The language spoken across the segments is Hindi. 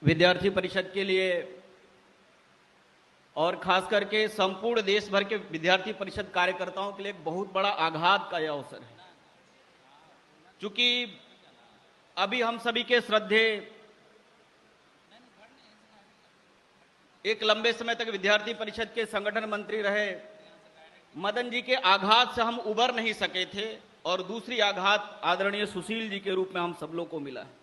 विद्यार्थी परिषद के लिए और खास करके संपूर्ण देश भर के विद्यार्थी परिषद कार्यकर्ताओं के लिए एक बहुत बड़ा आघात का यह अवसर है। क्योंकि अभी हम सभी के श्रद्धेय एक लंबे समय तक विद्यार्थी परिषद के संगठन मंत्री रहे मदन जी के आघात से हम उबर नहीं सके थे और दूसरी आघात आदरणीय सुशील जी के रूप में हम सब लोग को मिला है।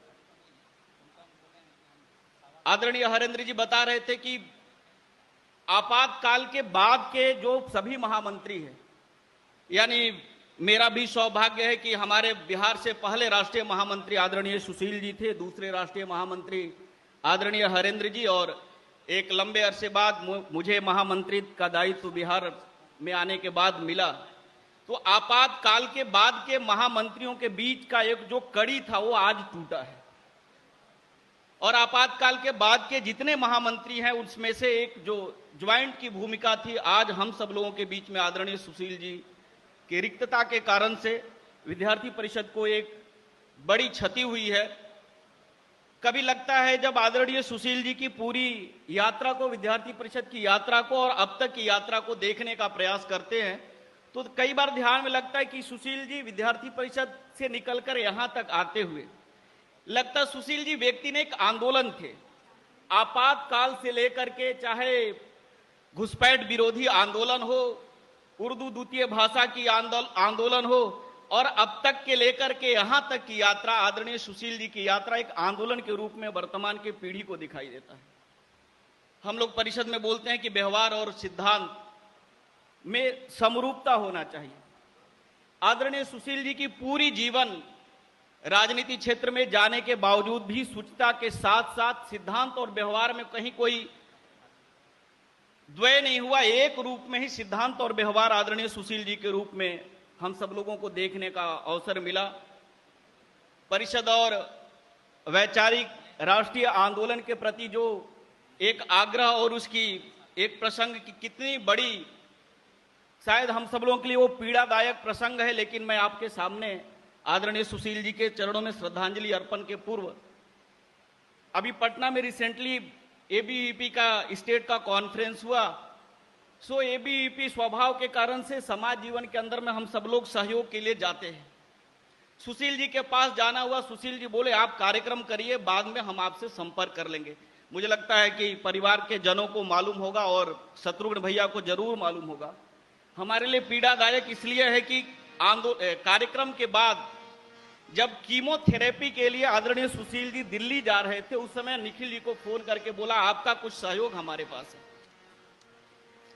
आदरणीय हरेंद्र जी बता रहे थे कि आपातकाल के बाद के जो सभी महामंत्री हैं, यानी मेरा भी सौभाग्य है कि हमारे बिहार से पहले राष्ट्रीय महामंत्री आदरणीय सुशील जी थे, दूसरे राष्ट्रीय महामंत्री आदरणीय हरेंद्र जी, और एक लंबे अरसे बाद मुझे महामंत्री का दायित्व बिहार में आने के बाद मिला। तो आपातकाल के बाद के महामंत्रियों के बीच का एक जो कड़ी था वो आज टूटा है और आपातकाल के बाद के जितने महामंत्री हैं उसमें से एक जो ज्वाइंट की भूमिका थी, आज हम सब लोगों के बीच में आदरणीय सुशील जी की रिक्तता के कारण से विद्यार्थी परिषद को एक बड़ी क्षति हुई है। कभी लगता है जब आदरणीय सुशील जी की पूरी यात्रा को, विद्यार्थी परिषद की यात्रा को और अब तक की यात्रा को देखने का प्रयास करते हैं तो कई बार ध्यान में लगता है कि सुशील जी विद्यार्थी परिषद से निकलकर यहां तक आते हुए लगता सुशील जी व्यक्ति ने एक आंदोलन थे। आपातकाल से लेकर के चाहे घुसपैठ विरोधी आंदोलन हो, उर्दू द्वितीय भाषा की आंदोलन हो और अब तक के लेकर के यहां तक की यात्रा, आदरणीय सुशील जी की यात्रा एक आंदोलन के रूप में वर्तमान की पीढ़ी को दिखाई देता है। हम लोग परिषद में बोलते हैं कि व्यवहार और सिद्धांत में समरूपता होना चाहिए। आदरणीय सुशील जी की पूरी जीवन राजनीति क्षेत्र में जाने के बावजूद भी शुचिता के साथ साथ सिद्धांत और व्यवहार में कहीं कोई द्वय नहीं हुआ, एक रूप में ही सिद्धांत और व्यवहार आदरणीय सुशील जी के रूप में हम सब लोगों को देखने का अवसर मिला। परिषद और वैचारिक राष्ट्रीय आंदोलन के प्रति जो एक आग्रह और उसकी एक प्रसंग की कितनी बड़ी, शायद हम सब लोगों के लिए वो पीड़ादायक प्रसंग है, लेकिन मैं आपके सामने आदरणीय सुशील जी के चरणों में श्रद्धांजलि अर्पण के पूर्व अभी पटना में रिसेंटली एबीवीपी का स्टेट का कॉन्फ्रेंस हुआ। सो एबीवीपी स्वभाव के कारण से समाज जीवन के अंदर में हम सब लोग सहयोग के लिए जाते हैं। सुशील जी के पास जाना हुआ, सुशील जी बोले आप कार्यक्रम करिए, बाद में हम आपसे संपर्क कर लेंगे। मुझे लगता है कि परिवार के जनों को मालूम होगा और शत्रुघ्न भैया को जरूर मालूम होगा। हमारे लिए पीड़ादायक इसलिए है कि कार्यक्रम के बाद जब कीमोथेरेपी के लिए आदरणीय सुशील जी दिल्ली जा रहे थे, उस समय निखिल जी को फोन करके बोला आपका कुछ सहयोग हमारे पास है।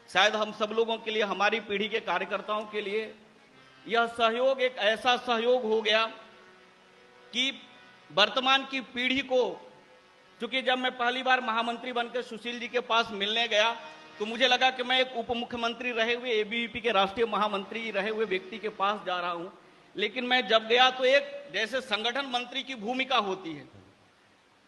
शायद हम सब लोगों के लिए, हमारी पीढ़ी के कार्यकर्ताओं के लिए यह सहयोग एक ऐसा सहयोग हो गया कि वर्तमान की पीढ़ी को, क्योंकि जब मैं पहली बार महामंत्री बनकर सुशील जी के पास मिलने गया तो मुझे लगा कि मैं एक उप मुख्यमंत्री रहे हुए, एबीवीपी के राष्ट्रीय महामंत्री रहे हुए व्यक्ति के पास जा रहा हूं। लेकिन मैं जब गया तो एक जैसे संगठन मंत्री की भूमिका होती है,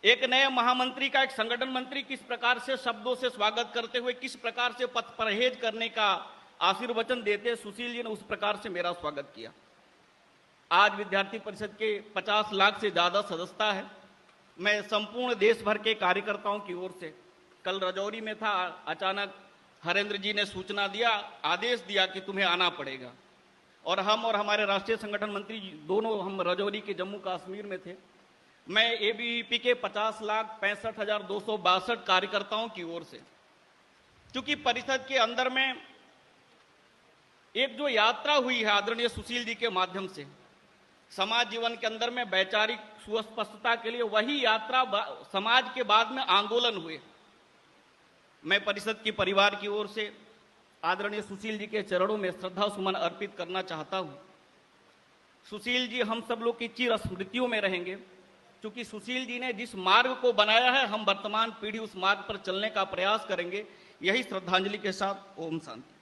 एक नए महामंत्री का एक संगठन मंत्री किस प्रकार से शब्दों से स्वागत करते हुए किस प्रकार से पथ परहेज करने का आशीर्वचन देते, सुशील जी ने उस प्रकार से मेरा स्वागत किया। आज विद्यार्थी परिषद के 50 लाख से ज्यादा सदस्यता है। मैं संपूर्ण देश भर के कार्यकर्ताओं की ओर से, कल रजौरी में था, अचानक हरेंद्र जी ने सूचना दिया, आदेश दिया कि तुम्हें आना पड़ेगा, और हम और हमारे राष्ट्रीय संगठन मंत्री दोनों हम रजौरी के जम्मू कश्मीर में थे। मैं एबीवीपी के 50,65,262 कार्यकर्ताओं की ओर से, क्योंकि परिषद के अंदर में एक जो यात्रा हुई है आदरणीय सुशील जी के माध्यम से समाज जीवन के अंदर में वैचारिक सुस्पष्टता के लिए, वही यात्रा समाज के बाद में आंदोलन हुए। मैं परिषद की परिवार की ओर से आदरणीय सुशील जी के चरणों में श्रद्धा सुमन अर्पित करना चाहता हूं। सुशील जी हम सब लोग की चिर स्मृतियों में रहेंगे, क्योंकि सुशील जी ने जिस मार्ग को बनाया है, हम वर्तमान पीढ़ी उस मार्ग पर चलने का प्रयास करेंगे। यही श्रद्धांजलि के साथ ओम शांति।